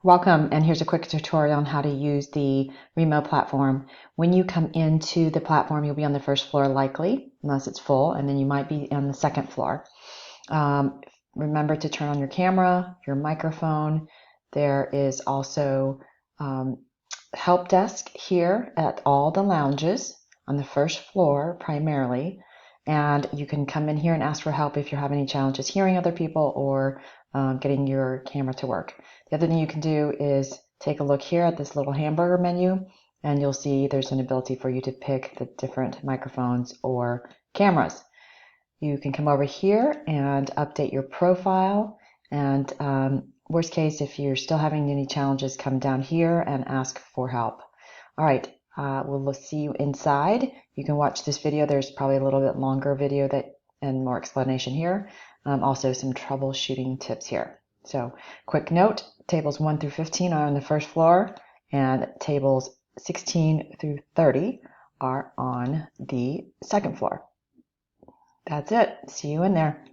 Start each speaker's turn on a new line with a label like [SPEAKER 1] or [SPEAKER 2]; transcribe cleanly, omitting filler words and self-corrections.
[SPEAKER 1] Welcome, and here's a quick tutorial on how to use the Remo platform. When you come into the platform, you'll be on the first floor likely, unless it's full, and then you might be on the second floor. Remember to turn on your camera, your microphone. There is also help desk here at all the lounges on the first floor primarily, and you can come in here and ask for help if you're having any challenges hearing other people or getting your camera to work. The other thing you can do is take a look here at this little hamburger menu, and you'll see there's an ability for you to pick the different microphones or cameras. You can come over here and update your profile, and worst case, if you're still having any challenges, come down here and ask for help. All right, we'll see you inside. You can watch this video. There's probably a little bit longer video and more explanation here. Also some troubleshooting tips here. So quick note, tables 1 through 15 are on the first floor, and tables 16 through 30 are on the second floor. That's it. See you in there.